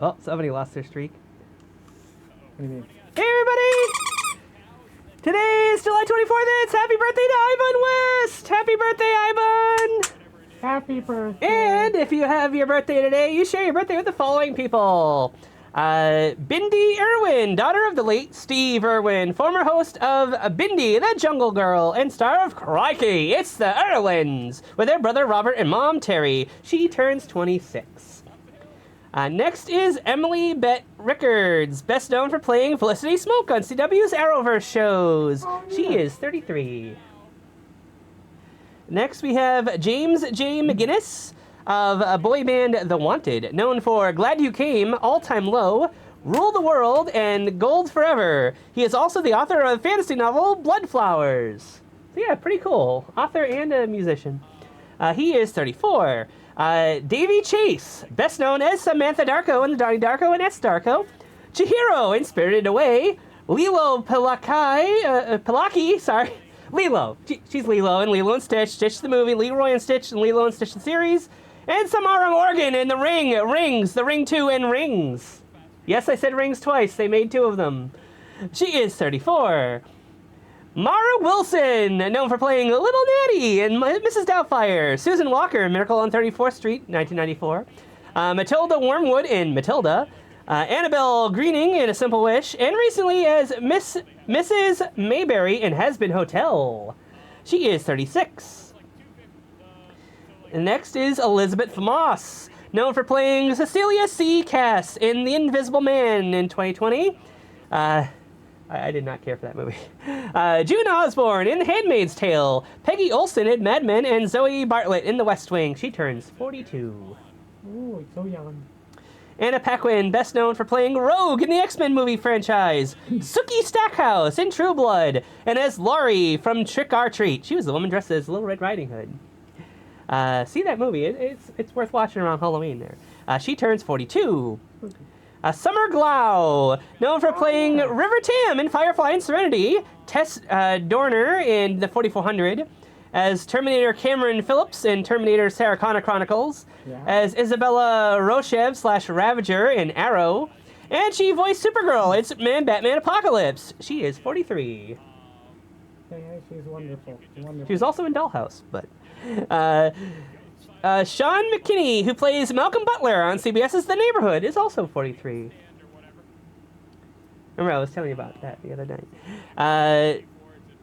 Oh, somebody lost their streak. What do you mean? Hey, everybody! Today is July 24th. It's happy birthday to Ibun West! Happy birthday, Ibun! Happy birthday! And if you have your birthday today, you share your birthday with the following people. Bindi Irwin, daughter of the late Steve Irwin, former host of Bindi, the Jungle Girl, and star of Crikey, It's the Irwins, with their brother Robert and mom Terry. She turns 26. Next is Emily Bette Rickards, best known for playing Felicity Smoke on CW's Arrowverse shows. Oh, yeah. She is 33. Next we have James J. McGinnis of boy band The Wanted, known for Glad You Came, All Time Low, Rule the World, and Gold Forever. He is also the author of fantasy novel Blood Flowers. So yeah, pretty cool. Author and a musician. He is 34. Davy Chase, best known as Samantha Darko in the Donnie Darko and S. Darko. Chihiro in Spirited Away. Lilo Pilaki, sorry. Lilo. She's Lilo in Lilo and Stitch. Stitch the movie, Leroy and Stitch, and Lilo and Stitch the series. And Samara Morgan in The Ring, Rings, The Ring 2, and Rings. Yes, I said Rings twice. They made 2 of them. She is 34. Mara Wilson, known for playing Little Natty in Mrs. Doubtfire. Susan Walker in Miracle on 34th Street, 1994. Matilda Wormwood in Matilda. Annabelle Greening in A Simple Wish. And recently as Mrs. Mayberry in Has Been Hotel. She is 36. Next is Elizabeth Moss, known for playing Cecilia C. Cass in The Invisible Man in 2020. I did not care for that movie. June Osborne in The Handmaid's Tale. Peggy Olson in Mad Men, and Zoe Bartlett in The West Wing. She turns 42. Ooh, so young. Anna Paquin, best known for playing Rogue in the X-Men movie franchise. Sookie Stackhouse in True Blood, and as Laurie from Trick or Treat. She was the woman dressed as Little Red Riding Hood. See that movie. It's worth watching around Halloween there. She turns 42. Summer Glau, known for playing River Tam in Firefly and Serenity. Tess Dorner in The 4400. As Terminator Cameron Phillips in Terminator Sarah Connor Chronicles. Yeah. As Isabella Rochev / Ravager in Arrow. And she voiced Supergirl in Superman Batman Apocalypse. She is 43. Yeah, she's wonderful. She was also in Dollhouse, but... Sean McKinney, who plays Malcolm Butler on CBS's The Neighborhood, is also 43. Remember, I was telling you about that the other night.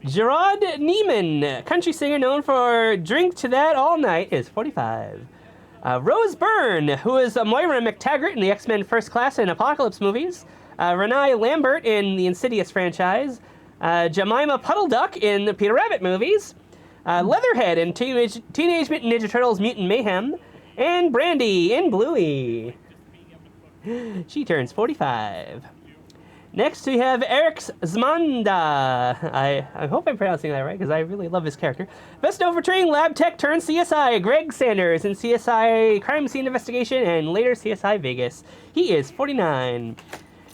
Gerard Neiman, country singer known for Drink to That All Night, is 45. Rose Byrne, who is Moira McTaggart in the X-Men First Class and Apocalypse movies. Renee Lambert in the Insidious franchise. Jemima Puddleduck in the Peter Rabbit movies. Leatherhead in Teenage Mutant Ninja Turtles Mutant Mayhem. And Brandy in Bluey. She turns 45. Next we have Eric Zmanda. I hope I'm pronouncing that right, because I really love his character. Best known for portraying lab tech turned CSI Greg Sanders in CSI Crime Scene Investigation and later CSI Vegas. He is 49.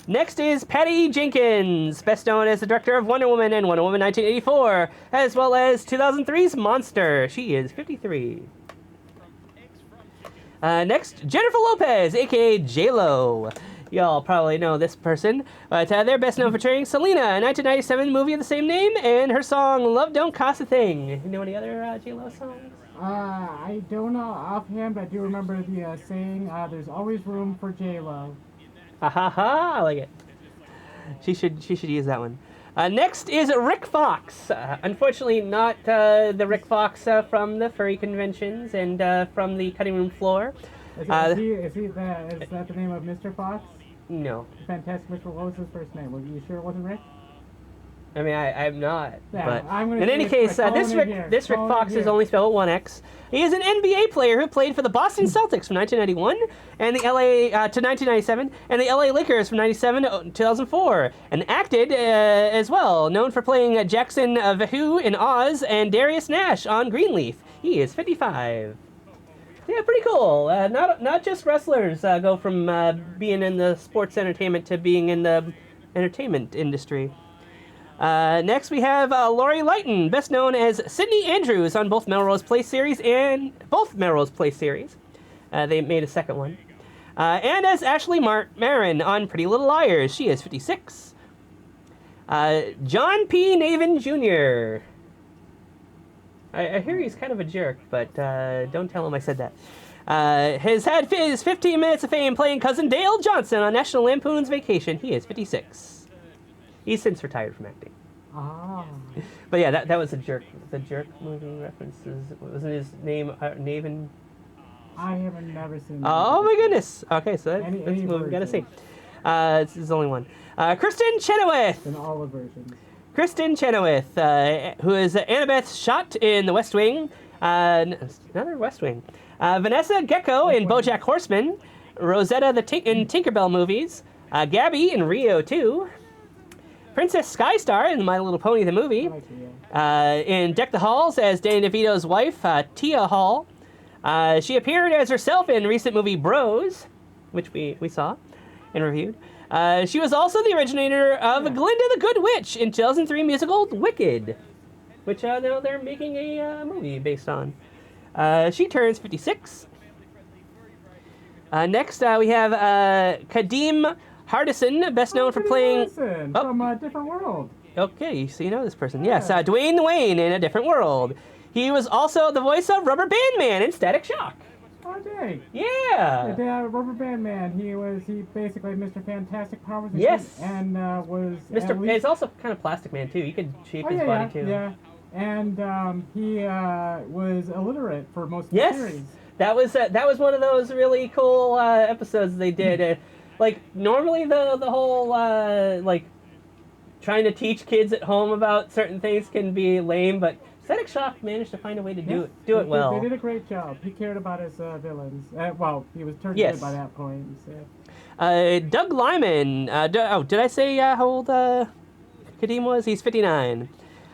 Next is Patty Jenkins, best known as the director of Wonder Woman and Wonder Woman 1984, as well as 2003's Monster. She is 53. Next, Jennifer Lopez, aka J-Lo. Y'all probably know this person, but they're best known for portraying Selena, a 1997 movie of the same name, and her song Love Don't Cost a Thing. You know any other J-Lo songs? I don't know offhand, but I do remember the saying, there's always room for J-Lo. Ha ha ha, I like it. She should use that one. Next is Rick Fox. Unfortunately, not the Rick Fox from the furry conventions and from the cutting room floor. Is that the name of Mr. Fox? No. Fantastic Mr. What was his first name? Were you sure it wasn't Rick? I mean, I'm not. Yeah, but I'm gonna in any case, this Rick Fox is only spelled with one X. He is an NBA player who played for the Boston Celtics from 1991 and the LA to 1997, and the LA Lakers from 97 to 2004, and acted as well, known for playing Jackson Vahu in Oz and Darius Nash on Greenleaf. He is 55. Yeah, pretty cool. Not just wrestlers go from being in the sports entertainment to being in the entertainment industry. Next we have Lori Leighton, best known as Sydney Andrews on both Melrose Place series and both Melrose Place series. They made a second one. And as Ashley Marin on Pretty Little Liars. She is 56. John P. Navin Jr. I hear he's kind of a jerk, but don't tell him I said that. Has had his 15 minutes of fame playing cousin Dale Johnson on National Lampoon's Vacation. He is 56. He's since retired from acting. Ah. But yeah, that was a jerk. The jerk movie references. Wasn't his name Navin? I have never seen that. Oh my goodness. Okay, so that's Any the movie we gotta see. version. There's only one. Kristen Chenoweth. In all the versions. Kristen Chenoweth, who is Annabeth Schott in The West Wing. Another West Wing. Vanessa Gecko in BoJack Horseman. Rosetta in Tinkerbell movies. Gabby in Rio 2. Princess Skystar in My Little Pony the movie. I like it, yeah. In Deck the Halls as Danny DeVito's wife, Tia Hall. She appeared as herself in the recent movie Bros, which we saw and reviewed. She was also the originator of Glinda the Good Witch in 2003 musical Wicked, which now they're making a movie based on. She turns 56. Next, we have Kadeem Hardison, best known for playing... from A Different World. Okay, so you know this person. Yes, Dwayne Wayne in A Different World. He was also the voice of Rubber Band Man in Static Shock. Oh, dang. Yeah. The Rubber Band Man, he basically had Mr. Fantastic powers. Yes. And was... It's also kind of Plastic Man, too. You could shape his body, too. Yeah, and he was illiterate for most of the series. That was one of those really cool episodes they did. Like, normally the whole, like, trying to teach kids at home about certain things can be lame, but Static Shock managed to find a way to do it well. They did a great job. He cared about his villains. Well, he was turned good by that point. So. Doug Lyman. Did I say how old Kadeem was? He's 59.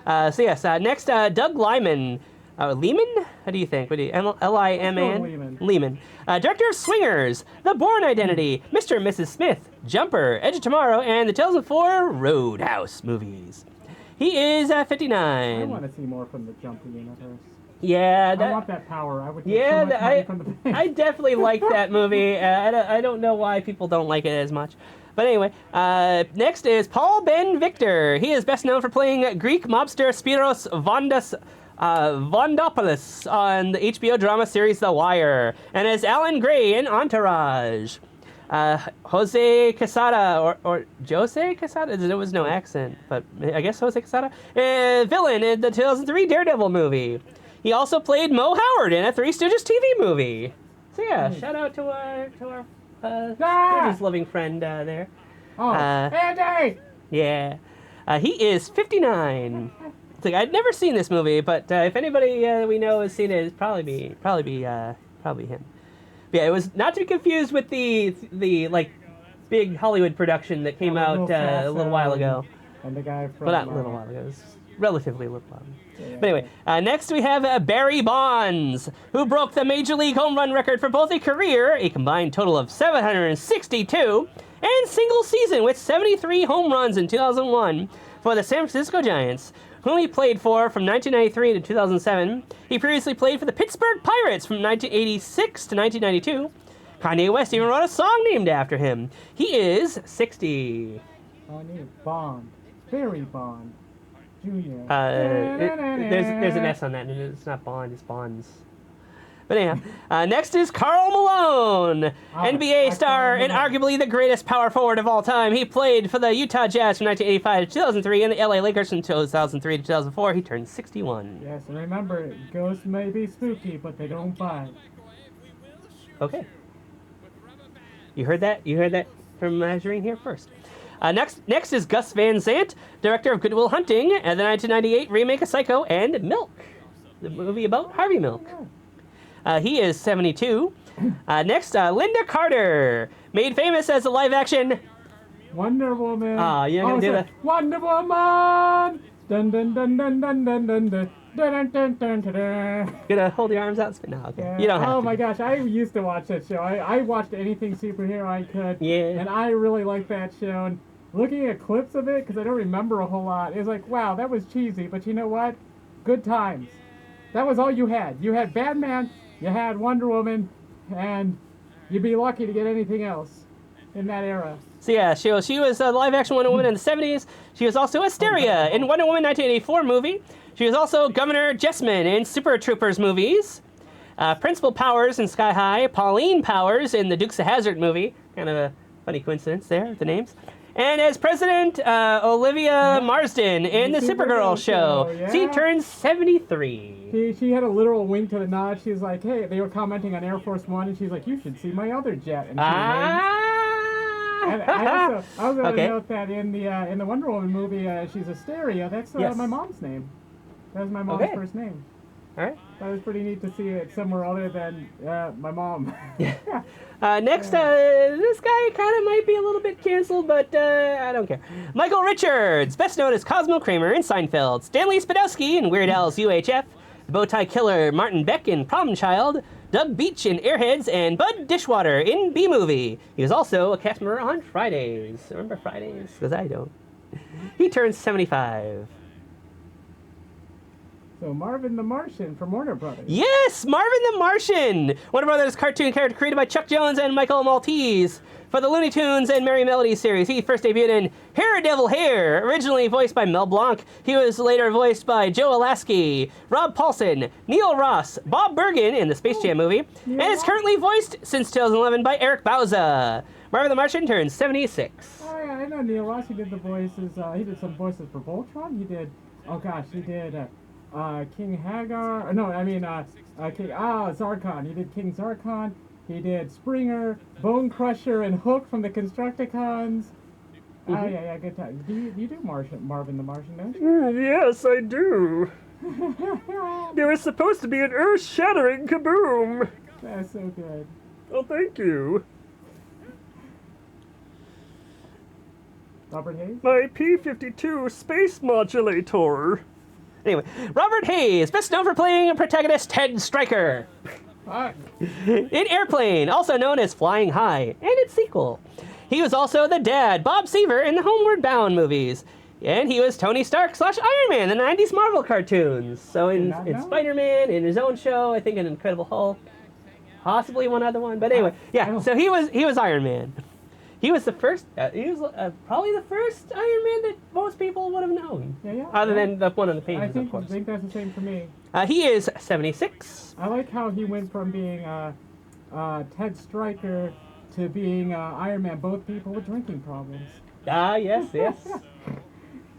Next, Doug Lyman. Lehman? How do you think? L-I-M-A-N? Lehman. Director of Swingers, The Bourne Identity, Mr. and Mrs. Smith, Jumper, Edge of Tomorrow, and the 2004 Roadhouse movies. He is 59. I want to see more from the Jumper universe. Yeah, I want that power. I would get so much money from the bank. I definitely like that movie. I don't know why people don't like it as much. But anyway, next is Paul Ben Victor. He is best known for playing Greek mobster Spiros Vondopoulos on the HBO drama series The Wire, and as Alan Gray in Entourage. Jose Quesada, or Jose Quesada? There was no accent, but I guess Jose Quesada. Villain in the 2003 Daredevil movie. He also played Mo Howard in a Three Stooges TV movie. So yeah, shout out to our Stooges-loving friend there. Oh, Andy! Yeah. He is 59. It's like, I'd never seen this movie, but if anybody we know has seen it, it'd probably be him. But yeah, it was not to be confused with the like big Hollywood production that came out a little while ago. And the guy from... Well, not a little while ago. It was relatively a little while ago. But anyway, next we have Barry Bonds, who broke the Major League home run record for both a career, a combined total of 762, and single season with 73 home runs in 2001 for the San Francisco Giants, whom he played for from 1993 to 2007. He previously played for the Pittsburgh Pirates from 1986 to 1992. Kanye West even wrote a song named after him. He is 60. I need Bond. Barry Bond. Jr. There's an S on that, and it's not Bond, it's Bonds. But anyhow, next is Karl Malone, NBA star and arguably the greatest power forward of all time. He played for the Utah Jazz from 1985 to 2003 and the LA Lakers from 2003 to 2004. He turned 61. Yes, and remember, ghosts may be spooky, but they don't bite. Okay. You heard that? You heard that from Azurean here first. Next is Gus Van Sant, director of Good Will Hunting, and the 1998 remake of Psycho and Milk, the movie about Harvey Milk. He is 72. Next, Linda Carter, made famous as a live-action Wonder Woman. You're gonna do that. Wonder Woman. Dun dun dun dun dun dun dun dun. Dun, dun, dun, dun, dun. Gonna hold your arms out? No, okay. Yeah. You don't have to. Oh my gosh, I used to watch that show. I watched anything superhero I could. Yeah. And I really liked that show. And looking at clips of it, because I don't remember a whole lot, it was like, wow, that was cheesy. But you know what? Good times. That was all you had. You had Batman, you had Wonder Woman, and you'd be lucky to get anything else in that era. So yeah, she was a live-action Wonder Woman in the 70s. She was also Asteria in Wonder Woman 1984 movie. She was also Governor Jessamine in Super Troopers movies. Principal Powers in Sky High. Pauline Powers in the Dukes of Hazzard movie. Kind of a funny coincidence there, the names. And as President Olivia Marsden in the Supergirl show. Yeah. She turns 73. She had a literal wink to the nod. She was like, hey, they were commenting on Air Force One, and she's like, you should see my other jet. And she And I was going to note that in the Wonder Woman movie, she's Asteria. That's my mom's name. That was my mom's first name. All right. That was pretty neat to see it somewhere other than my mom. Next, this guy kind of might be a little bit canceled, but I don't care. Michael Richards, best known as Cosmo Kramer in Seinfeld. Stanley Spadowski in Weird Al's UHF. The Bowtie Killer Martin Beck in Problem Child. Doug Beach in Airheads, and Bud Dishwater in B-Movie. He was also a cast member on Fridays. Remember Fridays? Because I don't. He turns 75. So Marvin the Martian from Warner Brothers. Yes, Marvin the Martian! Warner Brothers cartoon character created by Chuck Jones and Michael Maltese for the Looney Tunes and Merry Melody series. He first debuted in Hair Devil Hair, originally voiced by Mel Blanc. He was later voiced by Joe Alasky, Rob Paulson, Neil Ross, Bob Bergen in the Space Jam movie, and is currently voiced since 2011 by Eric Bauza. Marvin the Martian turns 76. Oh yeah, I know Neil Ross. He did the voices. He did some voices for Voltron. He did King Hagar. No, I mean King Zarkon. He did King Zarkon. He did Springer, Bone Crusher, and Hook from the Constructicons. Oh yeah, good time. Do you do Marvin the Martian, don't you? Yes, I do. There was supposed to be an earth-shattering kaboom. That's so good. Oh, thank you. Robert Hayes? My P-52 space modulator. Anyway, Robert Hayes, best known for playing protagonist Ted Stryker in Airplane, also known as Flying High, and its sequel. He was also the dad, Bob Seaver, in the Homeward Bound movies. And he was Tony Stark / Iron Man in the 90s Marvel cartoons. So in Spider-Man, in his own show, I think in Incredible Hulk, possibly one other one. But anyway, yeah, so he was Iron Man. He was the first, probably the first Iron Man that most people would have known. Other than the one on the pages, of course. I think that's the same for me. He is 76. I like how he went from being Ted Stryker to being Iron Man, both people with drinking problems. Yes.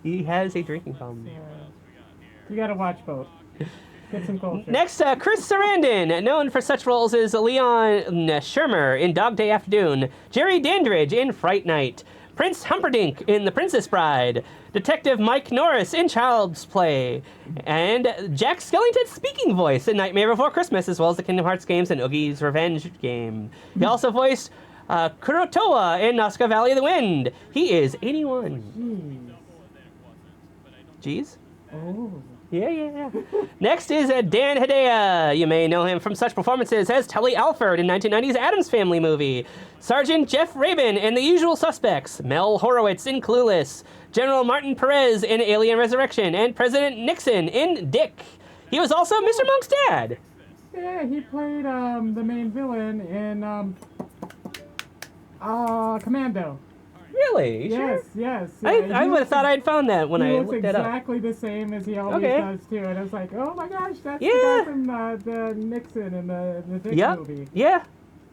He has a drinking problem. Yeah. You gotta watch both. Get some culture. Next, Chris Sarandon, known for such roles as Leon Shermer in Dog Day Afternoon, Jerry Dandridge in Fright Night, Prince Humperdinck in The Princess Bride, Detective Mike Norris in Child's Play, and Jack Skellington's speaking voice in Nightmare Before Christmas, as well as the Kingdom Hearts games and Oogie's Revenge game. He also voiced Kurotoa in Nazca Valley of the Wind. He is 81. Jeez? Oh. Yeah. Next is Dan Hedaya. You may know him from such performances as Tully Alford in 1990's Addams Family movie, Sergeant Jeff Rabin in The Usual Suspects, Mel Horowitz in Clueless, General Martin Perez in Alien Resurrection, and President Nixon in Dick. He was also Mr. Monk's dad. Yeah, he played the main villain in Commando. Really? Yes, sure? yes. I would have thought I'd found that when I looked that up. He looks exactly the same as he always does, too. And I was like, oh my gosh, that's the guy from the Nixon in the Dick movie. Yeah.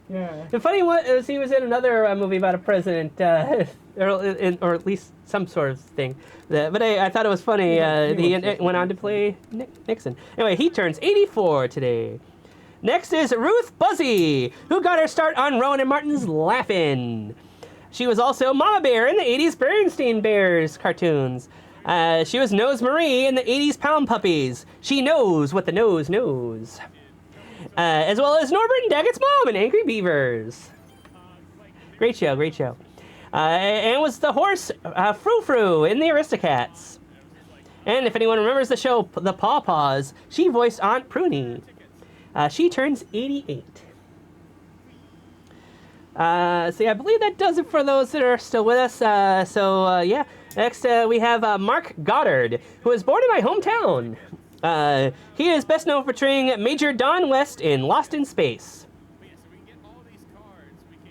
Yeah. The funny one is he was in another movie about a president, or at least some sort of thing. But I thought it was funny. He went on to play Nixon. Anyway, he turns 84 today. Next is Ruth Buzzy, who got her start on Rowan and Martin's Laugh-In. She was also Mama Bear in the 80s Berenstain Bears cartoons. She was Nose Marie in the 80s Pound Puppies. She knows what the nose knows. As well as Norbert and Daggett's mom in Angry Beavers. Great show. And was the horse Frou Frou in the Aristocats. And if anyone remembers the show The Paw Paws, she voiced Aunt Pruny. She turns 88. So I believe that does it for those that are still with us. Next we have Mark Goddard, who was born in my hometown. He is best known for portraying Major Don West in Lost in Space.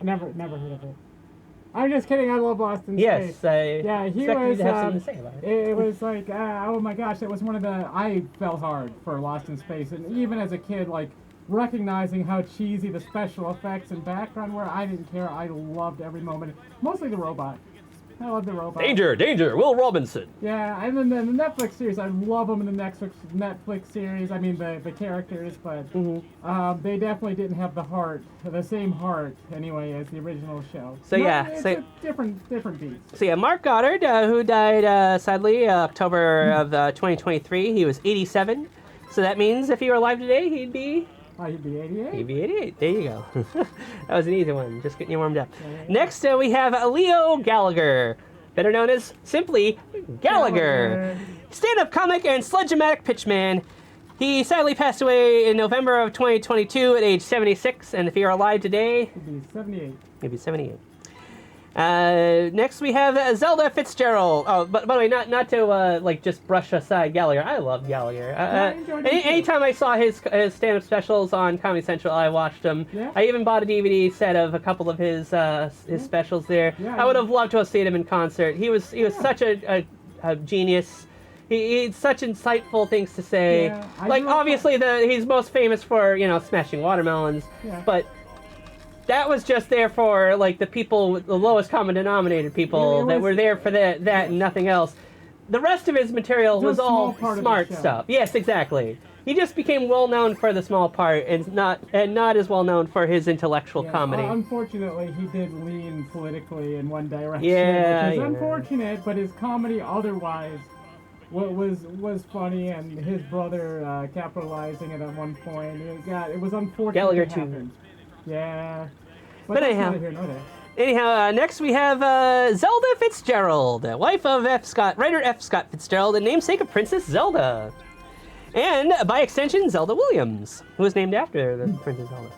Never heard of it. I'm just kidding. I love Lost in Yes, Space. Yeah, he expected you was. to have something to say about it. It was like, oh my gosh, it was one of the. I fell hard for Lost in Space, and even as a kid, like recognizing how cheesy the special effects and background were, I didn't care. I loved every moment. Mostly the robot. I love the robot. Danger, Will Robinson. Yeah, and then the Netflix series, I love them in the Netflix series. I mean, the characters, but they definitely didn't have the same heart, anyway, as the original show. So it's a different beast. So yeah, Mark Goddard, who died sadly October of 2023. He was 87. So that means if he were alive today, he'd be. He'd be 88? He'd be 88. There you go. That was an easy one. Just getting you warmed up. Next, we have Leo Gallagher, better known as simply Gallagher. Stand-up comic and sledge-o-matic pitchman. He sadly passed away in November of 2022 at age 76, and if he were alive today... He'd be 78. He'd be 78. Next we have Zelda Fitzgerald. Oh, but by the way, not to like just brush aside Gallagher. I love Gallagher. Anytime I saw his stand-up specials on Comedy Central, I watched them. Yeah. I even bought a DVD set of a couple of his specials there. Yeah, I would have loved to have seen him in concert. He was such a genius. He had such insightful things to say. Yeah, like obviously he's most famous for smashing watermelons, but. That was just there for like the people, the lowest common denominator people that were there for that and nothing else. The rest of his material was all smart stuff. Yes, exactly. He just became well known for the small part and not as well known for his intellectual comedy. Unfortunately, he did lean politically in one direction, which is unfortunate. But his comedy otherwise was funny, and his brother capitalizing it at one point. It was unfortunate. Gallagher it too. happened. Yeah. But anyhow, next we have Zelda Fitzgerald, wife of writer F. Scott Fitzgerald, and namesake of Princess Zelda. And, by extension, Zelda Williams, who was named after the Princess Zelda.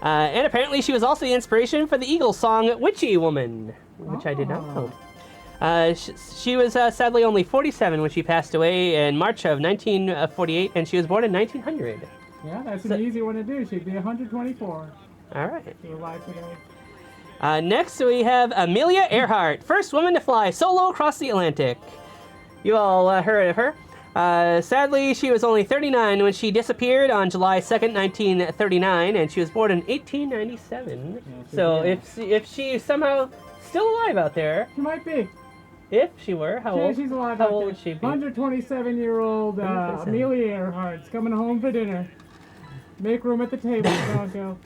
And apparently she was also the inspiration for the Eagles song Witchy Woman, which I did not know. She was sadly only 47 when she passed away in March of 1948, and she was born in 1900. Yeah, that's an easy one to do. She'd be 124. All right. She's alive today. Next, we have Amelia Earhart, first woman to fly solo across the Atlantic. You all heard of her. Sadly, she was only 39 when she disappeared on July 2nd, 1939, and she was born in 1897. So if she's somehow still alive out there... She might be. If she were, how old? She's alive how out old there. would she be? 127-year-old Amelia Earhart's coming home for dinner. Make room at the table, don't go.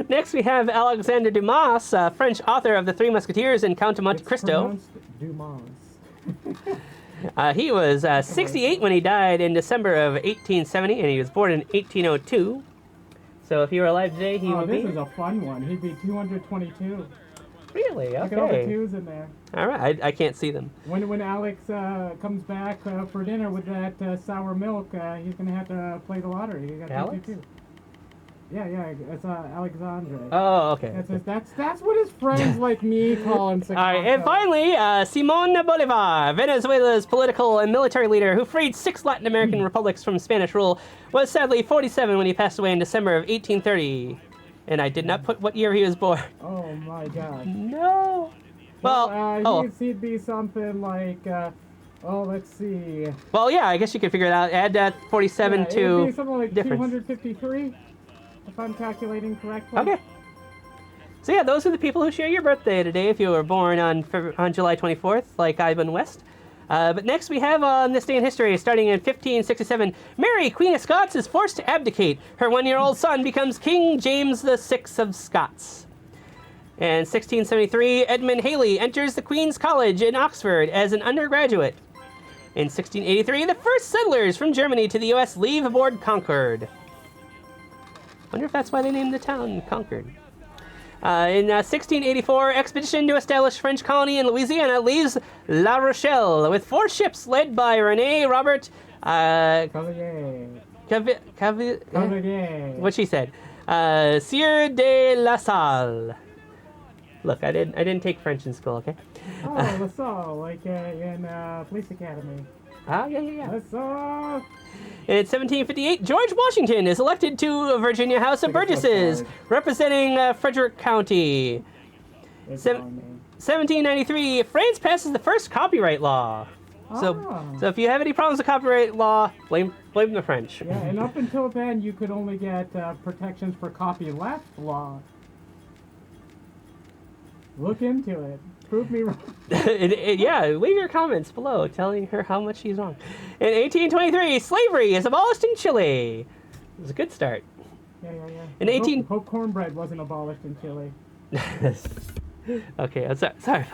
Next, we have Alexandre Dumas, French author of The Three Musketeers and Count of Monte Cristo. Dumas. He was 68 when he died in December of 1870, and he was born in 1802. So if he were alive today, he would be... Oh, this is a fun one. He'd be 222. Really? Okay. Look at all the twos in there. All right, I can't see them. When Alex comes back for dinner with that sour milk, he's going to have to play the lottery. He got Alex? 22. Yeah, it's Alexandre. Oh, okay. That's what his friends like me call him. All right, and finally, Simon Bolivar, Venezuela's political and military leader who freed 6 Latin American republics from Spanish rule, was sadly 47 when he passed away in December of 1830. And I did not put what year he was born. Oh my God. No. Well, he'd be something like, let's see. Well, yeah, I guess you could figure it out. Add that 47 to it'd be something like difference. 253, if I'm calculating correctly. Okay. So yeah, those are the people who share your birthday today if you were born on July 24th, like Ibun West. But next we have on this day in history, starting in 1567, Mary, Queen of Scots, is forced to abdicate. Her 1-year-old son becomes King James VI of Scots. And 1673, Edmund Halley enters the Queen's College in Oxford as an undergraduate. In 1683, the first settlers from Germany to the U.S. leave aboard Concord. Wonder if that's why they named the town Concord. In 1684, expedition to establish French colony in Louisiana leaves La Rochelle with 4 ships led by René Robert Cavalier. What she said. Sieur de La Salle. Look, I didn't take French in school, okay? Oh, La Salle, like in Police Academy. Ah, yeah. La Salle. In 1758, George Washington is elected to Virginia House of Burgesses, representing Frederick County. 1793, France passes the first copyright law. So if you have any problems with copyright law, blame the French. Yeah, and up until then, you could only get protections for copyleft law. Look into it. Prove me wrong. Yeah, leave your comments below telling her how much she's wrong. In 1823, slavery is abolished in Chile. It was a good start. Yeah. In Hope cornbread wasn't abolished in Chile. Okay, I'm sorry.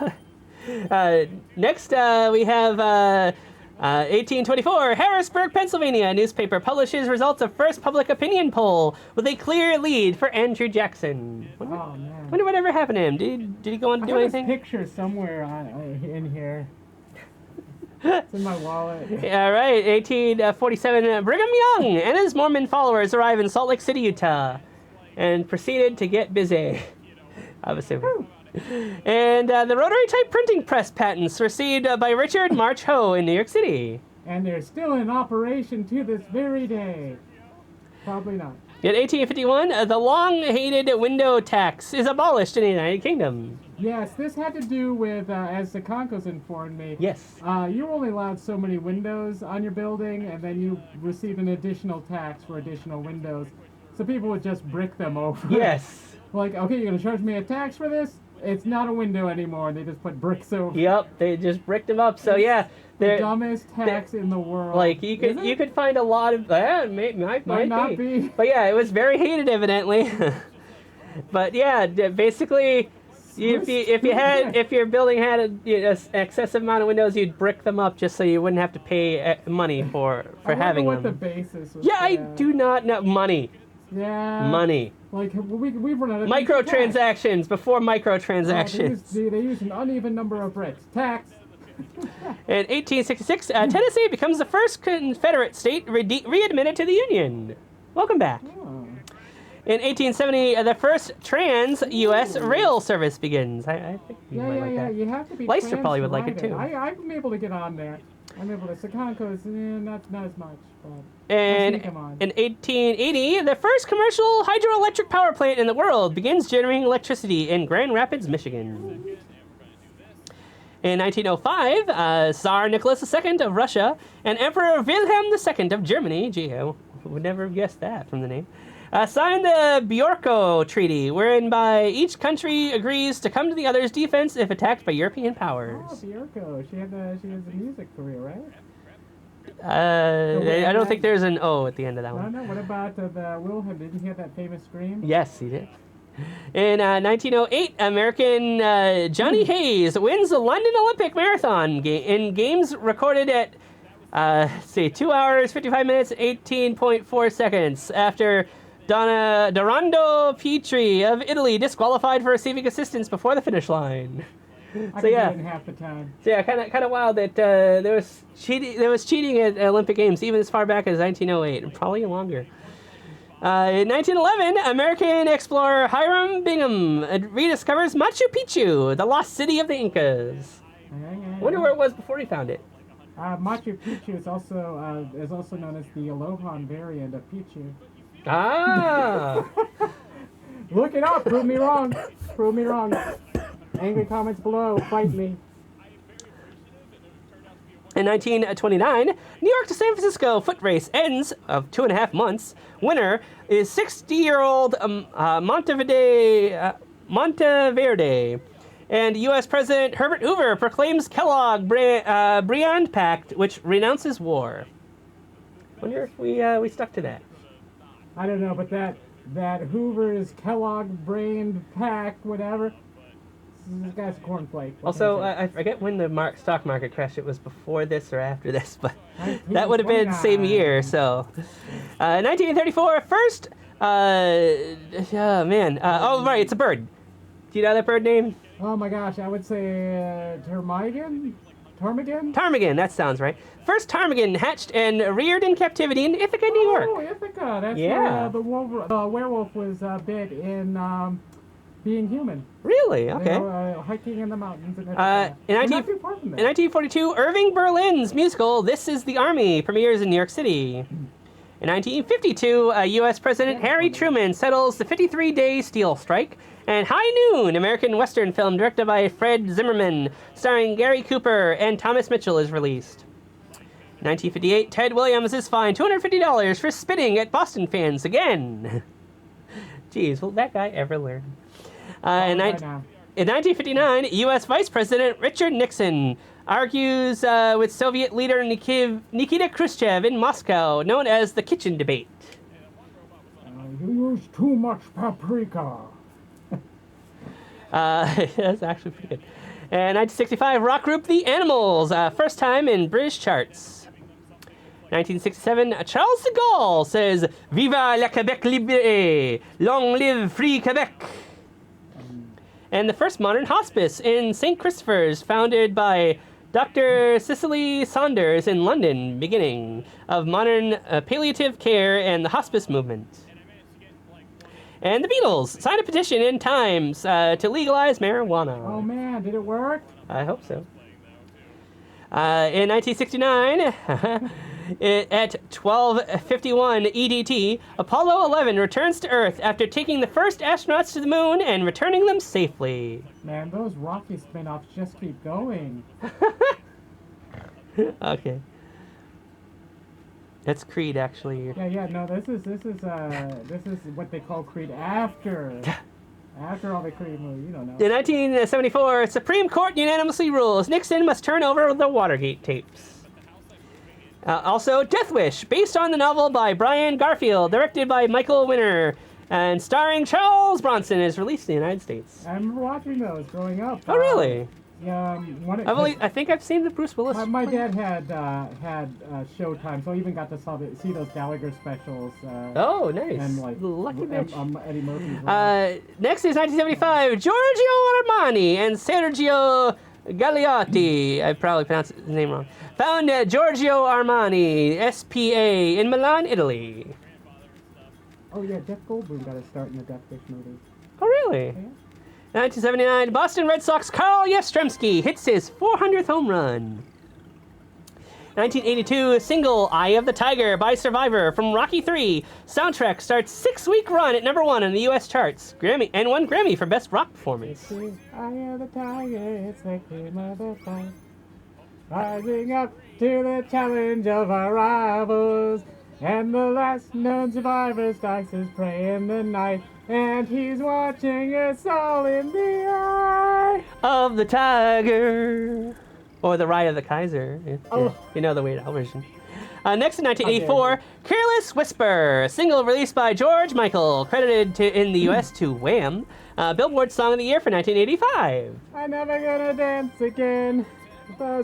Next, we have 1824. Harrisburg, Pennsylvania. A newspaper publishes results of first public opinion poll with a clear lead for Andrew Jackson. Wonder whatever happened to him. Did he go on to do anything? I have his picture somewhere in here. It's in my wallet. All right, 1847. Brigham Young and his Mormon followers arrive in Salt Lake City, Utah, and proceeded to get busy. I'm assuming. And the rotary type printing press patents received by Richard March Ho in New York City. And they're still in operation to this very day. Probably not. In 1851, the long-hated window tax is abolished in the United Kingdom. Yes, this had to do with, as the Concos informed me, yes, you were only allowed so many windows on your building, and then you received an additional tax for additional windows. So people would just brick them over. Yes. Like, okay, you're going to charge me a tax for this? It's not a window anymore. They just put bricks over. Yep, they just bricked them up. So yeah, the dumbest tax in the world. Like you could find a lot of might not be. But yeah, it was very hated evidently. But yeah, basically, if your building had an excessive amount of windows, you'd brick them up just so you wouldn't have to pay money for having them. I wonder what the basis was. Yeah, I do not know. Money. Yeah. Money. Like, we've run out of microtransactions before microtransactions. They use an uneven number of bricks. Tax. In 1866, Tennessee becomes the first Confederate state readmitted to the Union. Welcome back. Oh. In 1870, the first trans-U.S. rail service begins. I think you might like that. You have to be Leicester probably would like it too. I'm able to get on there. I'm able to. Seconco's, not as much. But and in 1880, the first commercial hydroelectric power plant in the world begins generating electricity in Grand Rapids, Michigan. In 1905, Tsar Nicholas II of Russia and Emperor Wilhelm II of Germany, gee, I would never have guessed that from the name, signed the Bjorko Treaty, wherein by each country agrees to come to the other's defense if attacked by European powers. Oh, Bjorko. She has a music career, right? I don't think there's an O at the end of that one. No. What about the Wilhelm? Didn't he have that famous scream? Yes, he did. In 1908, American Johnny Hayes wins the London Olympic Marathon in games recorded at, 2 hours, 55 minutes, 18.4 seconds after Dorando Pietri of Italy disqualified for receiving assistance before the finish line. I could do it in half the time. So yeah, kind of wild that there was cheating at Olympic Games even as far back as 1908, and probably longer. In 1911, American explorer Hiram Bingham rediscovers Machu Picchu, the lost city of the Incas. I wonder where it was before he found it. Machu Picchu is also known as the Alohan variant of Pichu. Ah! Look it up. Prove me wrong. Prove me wrong. Angry comments below. Fight me. In 1929, New York to San Francisco foot race ends of 2.5 months. Winner is 60-year-old Monteverde. And U.S. President Herbert Hoover proclaims Kellogg-Briand Pact, which renounces war. Wonder if we stuck to that. I don't know, but that Hoover's Kellogg-Briand Pact, whatever. This guy's a cornflake. Also, I forget when the stock market crashed. It was before this or after this, but that would have been the same year. So, 1934, first. Right, it's a bird. Do you know that bird name? Oh my gosh, I would say Ptarmigan. Ptarmigan, that sounds right. First ptarmigan hatched and reared in captivity in Ithaca, New York. Oh, Ithaca. That's where the werewolf was bit in Being Human. Really? Okay. They were, hiking in the mountains in Ithaca. In 1942, Irving Berlin's musical This Is the Army premieres in New York City. In 1952, U.S. President Harry Truman settles the 53-day steel strike. And High Noon, American Western film directed by Fred Zimmerman, starring Gary Cooper and Thomas Mitchell, is released. 1958, Ted Williams is fined $250 for spitting at Boston fans again. Jeez, will that guy ever learn? In 1959, U.S. Vice President Richard Nixon argues with Soviet leader Nikita Khrushchev in Moscow, known as the Kitchen Debate. You use too much paprika. That's actually pretty good. And 1965, rock group The Animals, first time in British charts. 1967, Charles de Gaulle says, "Viva la Quebec libre! Long live free Quebec!" And the first modern hospice in St. Christopher's, founded by Dr. Cicely Saunders in London, beginning of modern palliative care and the hospice movement. And the Beatles signed a petition in Times to legalize marijuana. Oh man, did it work? I hope so. In 1969, at 12:51 EDT, Apollo 11 returns to Earth after taking the first astronauts to the moon and returning them safely. Man, those Rocky spin-offs just keep going. Okay. That's Creed, actually. Yeah. No, this is what they call Creed after all the Creed movies. You don't know. In 1974, Supreme Court unanimously rules Nixon must turn over the Watergate tapes. Also, Death Wish, based on the novel by Brian Garfield, directed by Michael Winner, and starring Charles Bronson, is released in the United States. I remember watching those growing up. Oh, really? Yeah. I think I've seen the Bruce Willis. My dad had Showtime, so I even got to see those Gallagher specials. Oh, nice. And like Lucky bitch. Eddie Murphy. Next is 1975, Giorgio Armani and Sergio Gagliotti, I probably pronounced his name wrong, found Giorgio Armani, S.P.A., in Milan, Italy. Oh yeah, Jeff Goldblum got a start in the Death Wish movie. Oh, really? Yeah. 1979, Boston Red Sox Carl Yastrzemski hits his 400th home run. 1982, single Eye of the Tiger by Survivor from Rocky III. Soundtrack starts 6-week run at #1 on the U.S. charts. Grammy and won Grammy for Best Rock Performance. Eye of the Tiger, it's the cream of the fight. Rising up to the challenge of our rivals. And the last known survivor stalks his prey in the night. And he's watching us all in the eye of the tiger. Or the Ride of the Kaiser. Oh. You know the Weird Al version. Next in 1984, Careless Whisper, a single released by George Michael, credited in the U.S. to Wham! Billboard Song of the Year for 1985. I'm never gonna dance again.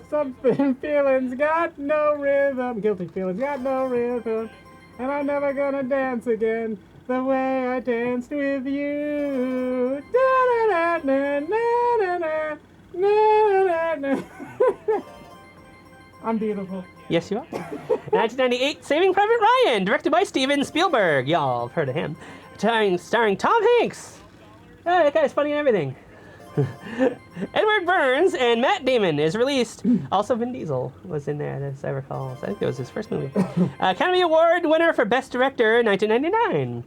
Something feelings got no rhythm. Guilty feelings got no rhythm. And I'm never gonna dance again the way I danced with you. I'm beautiful. Yes, you are. 1998, Saving Private Ryan, directed by Steven Spielberg. Y'all have heard of him. Starring Tom Hanks. That guy's funny and everything. Edward Burns and Matt Damon is released. Also, Vin Diesel was in there, as I recall. I think it was his first movie. Academy Award winner for Best Director in 1999.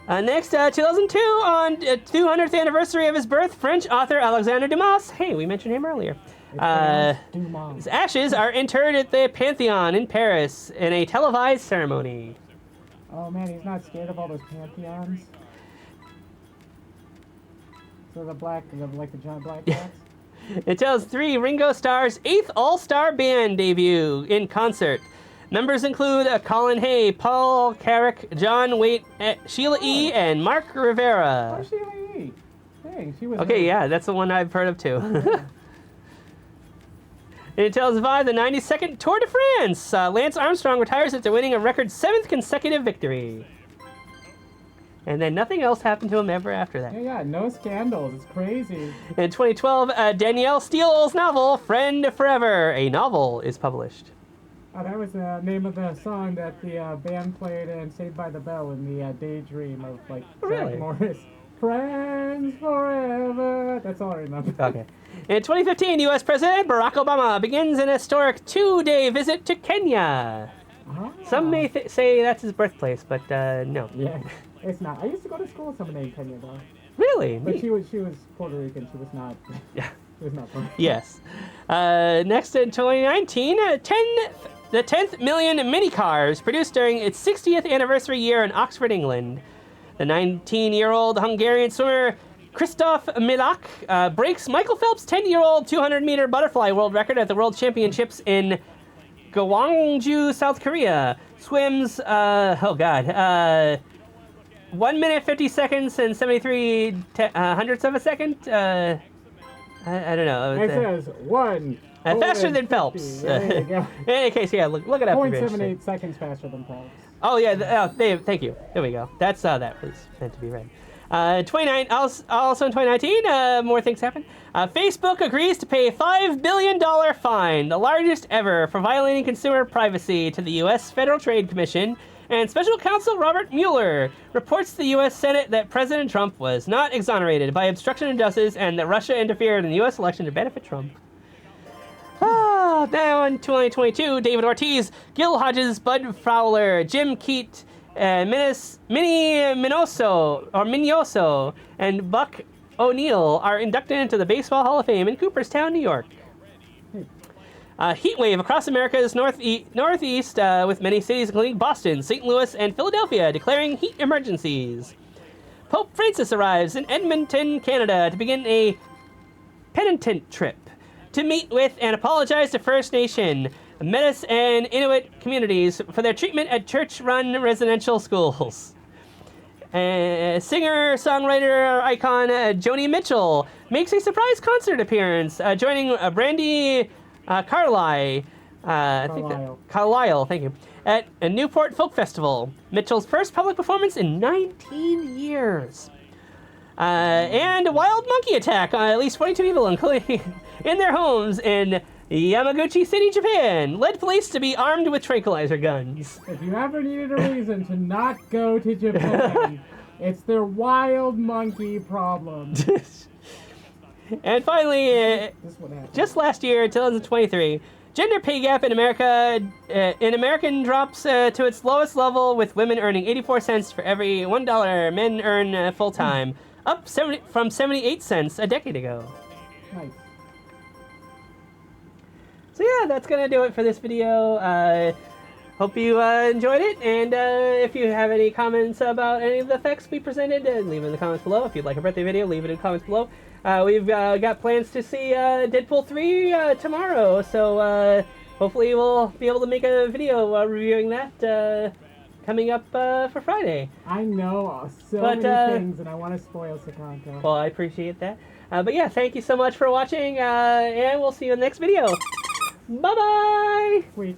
Next, 2002, on 200th anniversary of his birth, French author Alexandre Dumas. Hey, we mentioned him earlier. His ashes are interred at the Pantheon in Paris in a televised ceremony. Oh man, he's not scared of all those pantheons. So the giant black cats. It tells 3 Ringo Starr's 8th All-Star Band debut in concert. Members include Colin Hay, Paul Carrick, John Waite, Sheila E., and Mark Rivera. Oh, Sheila E. Dang, she was. Okay, yeah, that's the one I've heard of too. And it tells Vi the 92nd Tour de France. Lance Armstrong retires after winning a record 7th consecutive victory. And then nothing else happened to him ever after that. Yeah, no scandals. It's crazy. In 2012, Danielle Steele's novel, Friend Forever, a novel, is published. Oh, that was the name of the song that the band played in Saved by the Bell in the Daydream of, like, Zach Morris. Friends Forever. That's all I remember. Okay. In 2015, U.S. President Barack Obama begins an historic 2-day visit to Kenya. Some may say that's his birthplace, but no. Yeah, it's not. I used to go to school with someone named Kenya, though. Really? But she was Puerto Rican. She was not. Yeah. She was not Puerto Rican. Yes. Next in 2019, the 10th million mini cars produced during its 60th anniversary year in Oxford, England. The 19-year-old Hungarian swimmer Christoph Milak breaks Michael Phelps' 10-year-old 200-meter butterfly world record at the World Championships in Gwangju, South Korea. Swims, 1 minute 50 seconds and 73 hundredths of a second. I don't know. It says 1. Faster than Phelps. There you go. In any case, yeah, look it up. 0.78 seconds faster than Phelps. Oh yeah, thank you. There we go. That's that was meant to be read. also in 2019, more things happened. Facebook agrees to pay a $5 billion fine, the largest ever, for violating consumer privacy to the U.S. Federal Trade Commission. And Special Counsel Robert Mueller reports to the U.S. Senate that President Trump was not exonerated by obstruction of justice and that Russia interfered in the U.S. election to benefit Trump. Now in 2022, David Ortiz, Gil Hodges, Bud Fowler, Jim Keat, Minnie Minoso, and Buck O'Neill are inducted into the Baseball Hall of Fame in Cooperstown, New York. Heat wave across America's northeast, with many cities including Boston, St. Louis, and Philadelphia declaring heat emergencies. Pope Francis arrives in Edmonton, Canada to begin a penitent trip to meet with and apologize to First Nation, Metis, and Inuit communities for their treatment at church-run residential schools. Singer-songwriter icon Joni Mitchell makes a surprise concert appearance, joining Brandy Carlisle, thank you, at a Newport Folk Festival, Mitchell's first public performance in 19 years. And a wild monkey attack on at least 42 people, including in their homes in Yamaguchi City, Japan, led police to be armed with tranquilizer guns. If you ever needed a reason to not go to Japan, it's their wild monkey problem. And finally, just last year, 2023, gender pay gap in American drops to its lowest level, with women earning 84 cents for every $1 men earn full-time, up from 78 cents a decade ago. Nice. So yeah, that's going to do it for this video. Hope you enjoyed it, and if you have any comments about any of the facts we presented, leave it in the comments below. If you'd like a birthday video, leave it in the comments below. We've got plans to see Deadpool 3 tomorrow, so hopefully we'll be able to make a video reviewing that coming up for Friday. I know so many things, and I want to spoil Sakanto. Well, I appreciate that. But yeah, thank you so much for watching, and we'll see you in the next video. Bye-bye! Sweet.